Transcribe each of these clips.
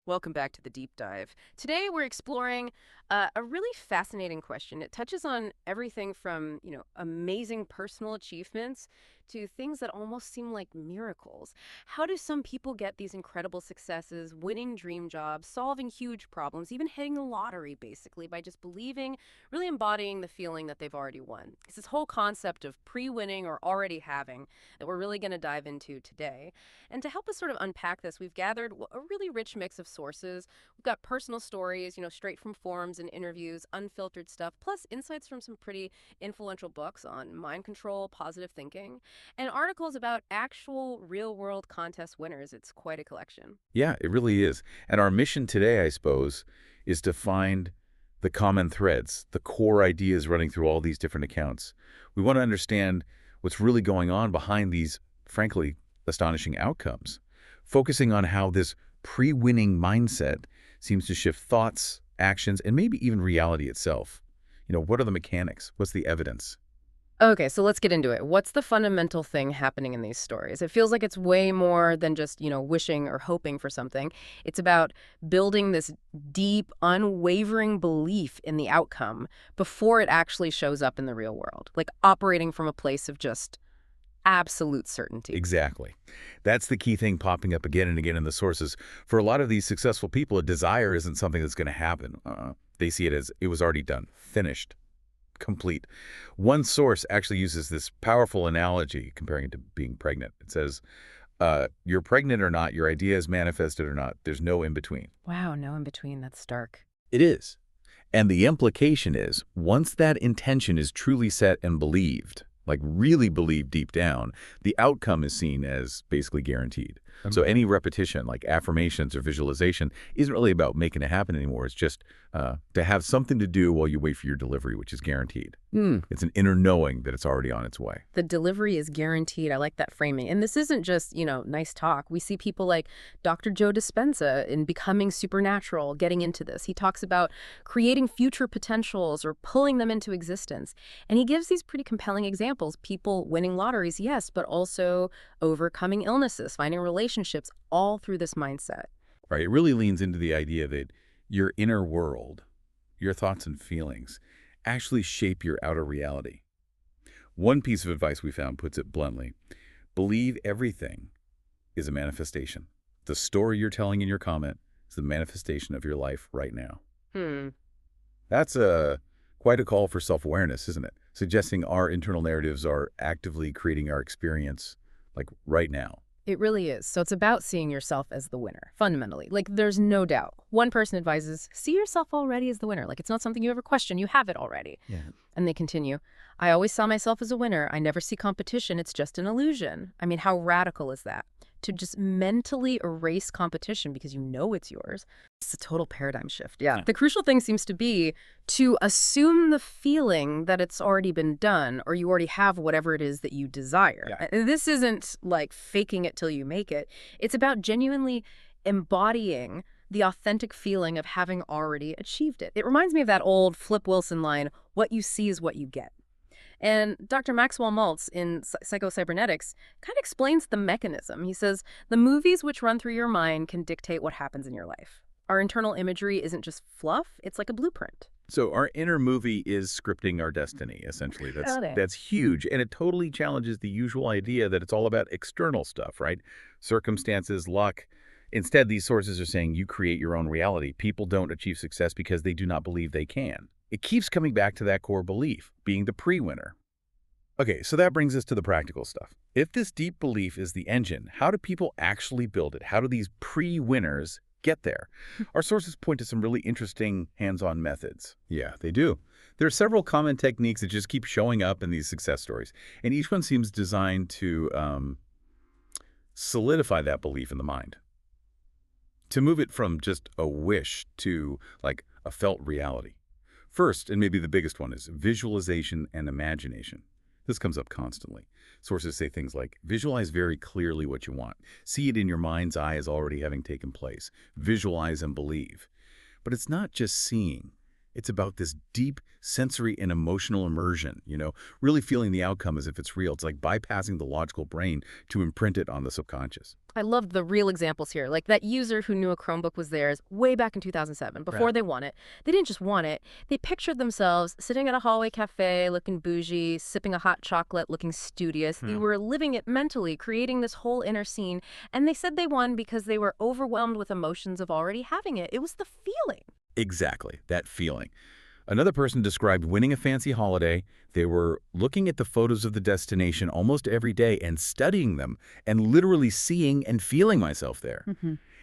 Welcome back to the deep dive. Today we're exploring a really fascinating question. It touches on everything from, amazing personal achievements to things that almost seem like miracles. How do some people get these incredible successes, winning dream jobs, solving huge problems, even hitting the lottery, basically, by just believing, really embodying the feeling that they've already won? It's this whole concept of pre-winning or already having that we're really going to dive into today. And to help us sort of unpack this, we've gathered a really rich mix of sources. We've got personal stories, straight from forums and interviews, unfiltered stuff, plus insights from some pretty influential books on mind control, positive thinking, and articles about actual real world contest winners. It's quite a collection. Yeah, it really is. And our mission today, I suppose, is to find the common threads, the core ideas running through all these different accounts. We want to understand what's really going on behind these, frankly, astonishing outcomes, focusing on how this pre-winning mindset seems to shift thoughts, actions, and maybe even reality itself. What are the mechanics? What's the evidence? Okay, so let's get into it. What's the fundamental thing happening in these stories? It feels like it's way more than just, wishing or hoping for something. It's about building this deep, unwavering belief in the outcome before it actually shows up in the real world, like operating from a place of just absolute certainty. Exactly. That's the key thing popping up again and again in the sources. For a lot of these successful people, a desire isn't something that's going to happen. They see it as it was already done, finished, complete. One source actually uses this powerful analogy comparing it to being pregnant. It says, you're pregnant or not, your idea is manifested or not, there's no in between. Wow, no in between. That's stark. It is. And the implication is, once that intention is truly set and believed, like really believed deep down, the outcome is seen as basically guaranteed. So any repetition, like affirmations or visualization, isn't really about making it happen anymore. It's just to have something to do while you wait for your delivery, which is guaranteed. It's an inner knowing that it's already on its way. The delivery is guaranteed. I like that framing. And this isn't just, nice talk. We see people like Dr. Joe Dispenza in Becoming Supernatural getting into this. He talks about creating future potentials or pulling them into existence. And he gives these pretty compelling examples. People winning lotteries, yes, but also overcoming illnesses, finding relationships, all through this mindset. Right? It really leans into the idea that your inner world, your thoughts and feelings, actually shape your outer reality. One piece of advice we found puts it bluntly: believe everything is a manifestation. The story you're telling in your comment is the manifestation of your life right now. That's quite a call for self-awareness, isn't it? Suggesting our internal narratives are actively creating our experience, like right now. It really is. So it's about seeing yourself as the winner, fundamentally. Like, there's no doubt. One person advises, see yourself already as the winner. Like, it's not something you ever question. You have it already. Yeah. And they continue, I always saw myself as a winner. I never see competition. It's just an illusion. I mean, how radical is that? To just mentally erase competition because you know it's yours. It's a total paradigm shift. Yeah. The crucial thing seems to be to assume the feeling that it's already been done or you already have whatever it is that you desire. Yeah. This isn't like faking it till you make it. It's about genuinely embodying the authentic feeling of having already achieved it. It reminds me of that old Flip Wilson line, what you see is what you get. And Dr. Maxwell Maltz in Psychocybernetics kind of explains the mechanism. He says, the movies which run through your mind can dictate what happens in your life. Our internal imagery isn't just fluff, it's like a blueprint. So our inner movie is scripting our destiny, essentially. Got it. That's huge, and it totally challenges the usual idea that it's all about external stuff, right? Circumstances, luck. Instead, these sources are saying you create your own reality. People don't achieve success because they do not believe they can. It keeps coming back to that core belief, being the pre-winner. Okay, so that brings us to the practical stuff. If this deep belief is the engine, how do people actually build it? How do these pre-winners get there? Our sources point to some really interesting hands-on methods. Yeah, they do. There are several common techniques that just keep showing up in these success stories, and each one seems designed to solidify that belief in the mind, to move it from just a wish to like a felt reality. First, and maybe the biggest one, is visualization and imagination. This comes up constantly. Sources say things like, visualize very clearly what you want. See it in your mind's eye as already having taken place. Visualize and believe. But it's not just seeing. It's about this deep sensory and emotional immersion, really feeling the outcome as if it's real. It's like bypassing the logical brain to imprint it on the subconscious. I love the real examples here, like that user who knew a Chromebook was theirs way back in 2007, before Right. they won it. They didn't just want it, they pictured themselves sitting at a hallway cafe, looking bougie, sipping a hot chocolate, looking studious. They were living it mentally, creating this whole inner scene, and they said they won because they were overwhelmed with emotions of already having it. It was the feeling. Exactly, that feeling. Another person described winning a fancy holiday. They were looking at the photos of the destination almost every day and studying them and literally seeing and feeling myself there.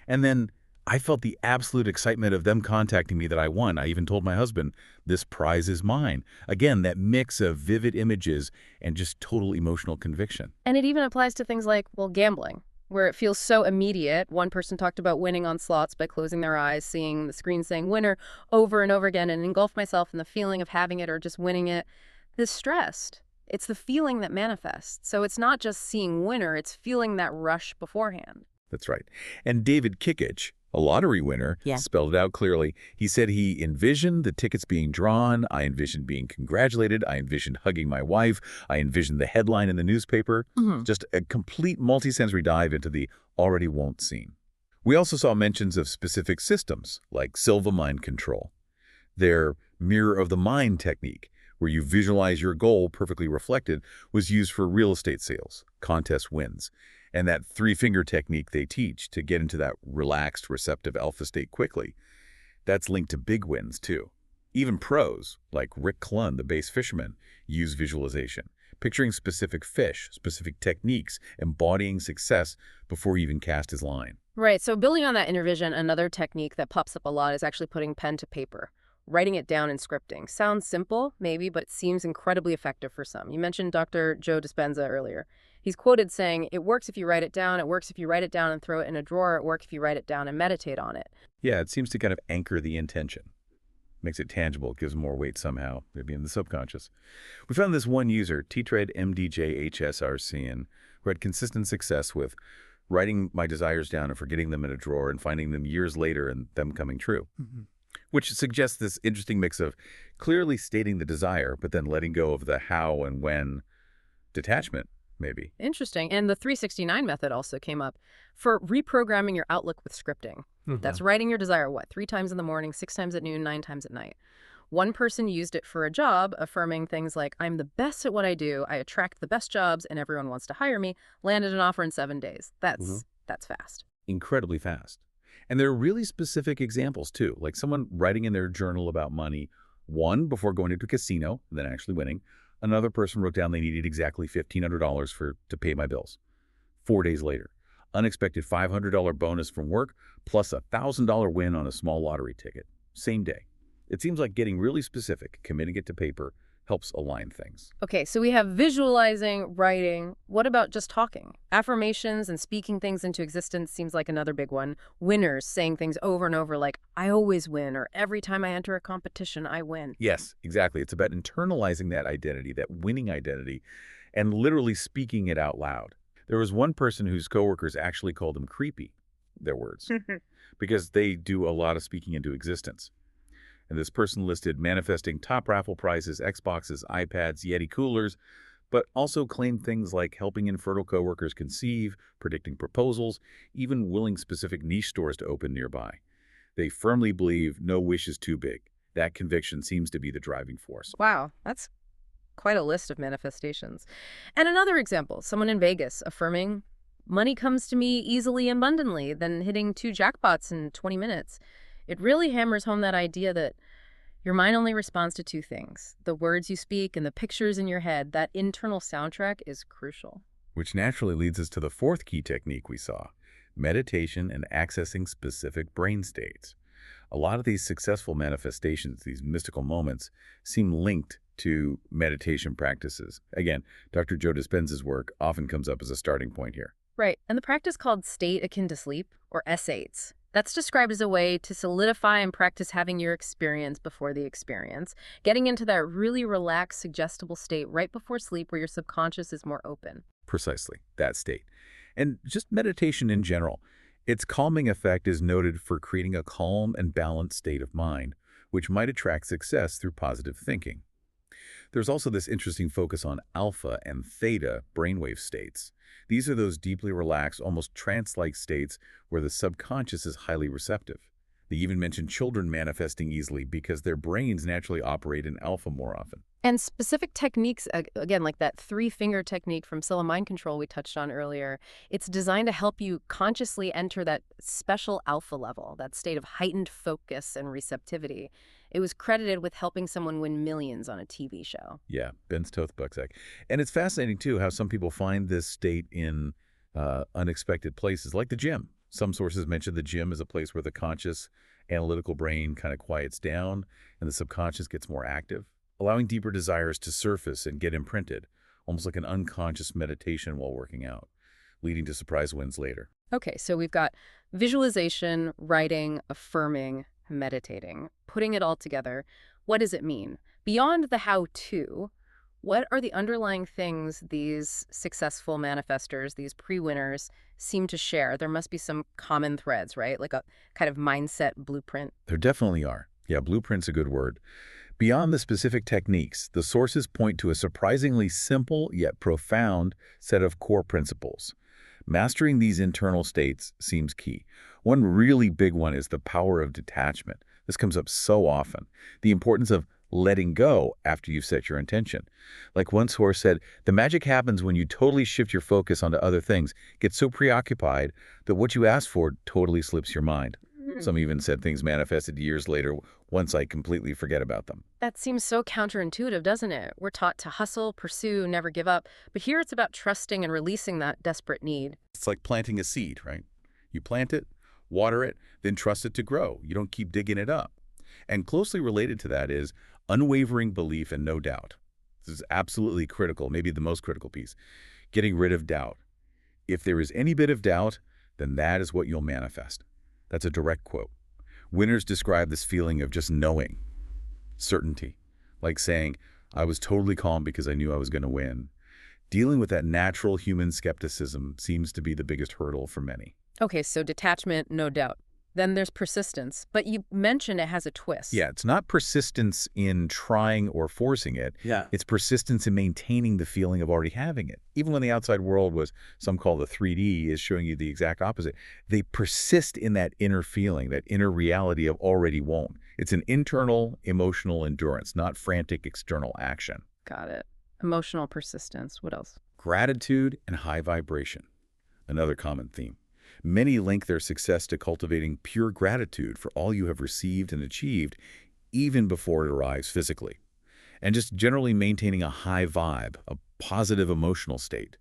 And then I felt the absolute excitement of them contacting me that I won. I even told my husband, this prize is mine. Again, that mix of vivid images and just total emotional conviction. And it even applies to things like, well, gambling, where it feels so immediate. One person talked about winning on slots by closing their eyes, seeing the screen saying winner over and over again, and engulf myself in the feeling of having it or just winning it. This stressed. It's the feeling that manifests. So it's not just seeing winner, it's feeling that rush beforehand. That's right. And David Kikich, a lottery winner, Yeah. spelled it out clearly. He said he envisioned the tickets being drawn. I envisioned being congratulated. I envisioned hugging my wife. I envisioned the headline in the newspaper. Just a complete multisensory dive into the already won't scene. We also saw mentions of specific systems like Silva Mind Control. Their mirror of the mind technique, where you visualize your goal perfectly reflected, was used for real estate sales, contest wins. And that three-finger technique they teach to get into that relaxed, receptive alpha state quickly, that's linked to big wins too. Even pros, like Rick Clunn, the bass fisherman, use visualization, picturing specific fish, specific techniques, embodying success before he even cast his line. Right. So building on that inner vision, another technique that pops up a lot is actually putting pen to paper, writing it down in scripting. Sounds simple, maybe, but it seems incredibly effective for some. You mentioned Dr. Joe Dispenza earlier. He's quoted saying, it works if you write it down, it works if you write it down and throw it in a drawer, it works if you write it down and meditate on it. Yeah, it seems to kind of anchor the intention. Makes it tangible, gives more weight somehow, maybe in the subconscious. We found this one user, Ttrade MDJHSRCN, who had consistent success with writing my desires down and forgetting them in a drawer and finding them years later and them coming true. Which suggests this interesting mix of clearly stating the desire, but then letting go of the how and when detachment, maybe. Interesting. And the 369 method also came up for reprogramming your outlook with scripting. That's writing your desire, 3 times in the morning, 6 times at noon, 9 times at night. One person used it for a job, affirming things like, I'm the best at what I do, I attract the best jobs, and everyone wants to hire me, landed an offer in 7 days. That's fast. Incredibly fast. And there are really specific examples, too, like someone writing in their journal about money, one before going into a casino, and then actually winning. Another person wrote down they needed exactly $1,500 to pay my bills. 4 days later, unexpected $500 bonus from work, plus a $1,000 win on a small lottery ticket. Same day. It seems like getting really specific, committing it to paper, helps align things. Okay, so we have visualizing, writing. What about just talking? Affirmations and speaking things into existence seems like another big one. Winners saying things over and over like, I always win, or every time I enter a competition, I win. Yes, exactly. It's about internalizing that identity, that winning identity, and literally speaking it out loud. There was one person whose coworkers actually called him creepy, their words, because they do a lot of speaking into existence. And this person listed manifesting top raffle prizes, Xboxes, iPads, Yeti coolers, but also claimed things like helping infertile coworkers conceive, predicting proposals, even willing specific niche stores to open nearby. They firmly believe no wish is too big. That conviction seems to be the driving force. Wow, that's quite a list of manifestations. And another example, someone in Vegas affirming, money comes to me easily and abundantly, then hitting 2 jackpots in 20 minutes. It really hammers home that idea that your mind only responds to 2 things, the words you speak and the pictures in your head. That internal soundtrack is crucial. Which naturally leads us to the fourth key technique we saw, meditation and accessing specific brain states. A lot of these successful manifestations, these mystical moments, seem linked to meditation practices. Again, Dr. Joe Dispenza's work often comes up as a starting point here. Right, and the practice called state akin to sleep, or S8s. That's described as a way to solidify and practice having your experience before the experience, getting into that really relaxed, suggestible state right before sleep where your subconscious is more open. Precisely, that state. And just meditation in general. Its calming effect is noted for creating a calm and balanced state of mind, which might attract success through positive thinking. There's also this interesting focus on alpha and theta brainwave states. These are those deeply relaxed, almost trance-like states where the subconscious is highly receptive. They even mention children manifesting easily because their brains naturally operate in alpha more often. And specific techniques, again, like that three-finger technique from Silla Mind Control we touched on earlier, it's designed to help you consciously enter that special alpha level, that state of heightened focus and receptivity. It was credited with helping someone win millions on a TV show. Yeah, Ben Stothbuxak. And it's fascinating, too, how some people find this state in unexpected places, like the gym. Some sources mention the gym as a place where the conscious, analytical brain kind of quiets down and the subconscious gets more active, allowing deeper desires to surface and get imprinted, almost like an unconscious meditation while working out, leading to surprise wins later. Okay, so we've got visualization, writing, affirming, meditating. Putting it all together, what does it mean? Beyond the how-to, what are the underlying things these successful manifestors, these pre-winners, seem to share? There must be some common threads, right? Like a kind of mindset blueprint. There definitely are. Yeah, blueprint's a good word. Beyond the specific techniques, the sources point to a surprisingly simple yet profound set of core principles. Mastering these internal states seems key. One really big one is the power of detachment. This comes up so often. The importance of letting go after you've set your intention. Like one source said, the magic happens when you totally shift your focus onto other things, get so preoccupied that what you asked for totally slips your mind. Some even said things manifested years later once I completely forget about them. That seems so counterintuitive, doesn't it? We're taught to hustle, pursue, never give up. But here it's about trusting and releasing that desperate need. It's like planting a seed, right? You plant it, water it, then trust it to grow. You don't keep digging it up. And closely related to that is unwavering belief and no doubt. This is absolutely critical, maybe the most critical piece. Getting rid of doubt. If there is any bit of doubt, then that is what you'll manifest. That's a direct quote. Winners describe this feeling of just knowing, certainty, like saying, I was totally calm because I knew I was going to win. Dealing with that natural human skepticism seems to be the biggest hurdle for many. Okay, so detachment, no doubt. Then there's persistence. But you mentioned it has a twist. Yeah, it's not persistence in trying or forcing it. Yeah. It's persistence in maintaining the feeling of already having it. Even when the outside world, was some call the 3D, is showing you the exact opposite. They persist in that inner feeling, that inner reality of already won. It's an internal emotional endurance, not frantic external action. Got it. Emotional persistence. What else? Gratitude and high vibration, another common theme. Many link their success to cultivating pure gratitude for all you have received and achieved, even before it arrives physically. And just generally maintaining a high vibe, a positive emotional state.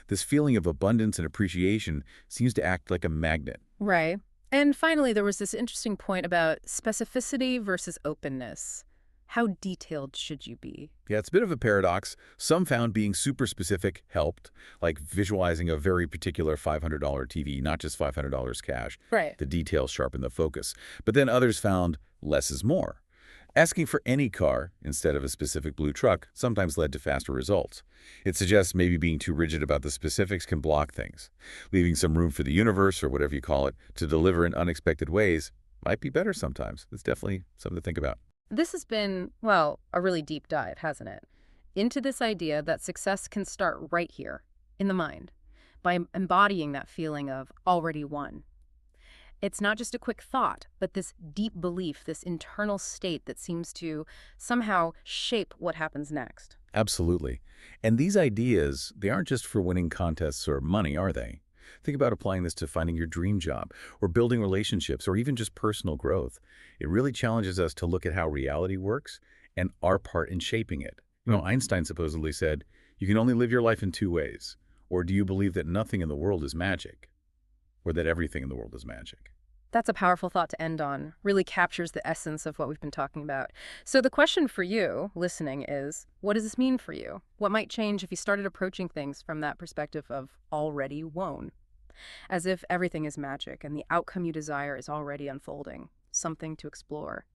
This feeling of abundance and appreciation seems to act like a magnet. Right. And finally, there was this interesting point about specificity versus openness. How detailed should you be? Yeah, it's a bit of a paradox. Some found being super specific helped, like visualizing a very particular $500 TV, not just $500 cash. Right. The details sharpen the focus. But then others found less is more. Asking for any car instead of a specific blue truck sometimes led to faster results. It suggests maybe being too rigid about the specifics can block things. Leaving some room for the universe, or whatever you call it, to deliver in unexpected ways might be better sometimes. It's definitely something to think about. This has been, well, a really deep dive, hasn't it? Into this idea that success can start right here, in the mind, by embodying that feeling of already won. It's not just a quick thought, but this deep belief, this internal state that seems to somehow shape what happens next. Absolutely. And these ideas, they aren't just for winning contests or money, are they? Think about applying this to finding your dream job, or building relationships, or even just personal growth. It really challenges us to look at how reality works and our part in shaping it. You know, Einstein supposedly said, you can only live your life in two ways. Or do you believe that nothing in the world is magic? Or that everything in the world is magic? That's a powerful thought to end on. Really captures the essence of what we've been talking about. So the question for you, listening, is, what does this mean for you? What might change if you started approaching things from that perspective of already won? As if everything is magic and the outcome you desire is already unfolding. Something to explore.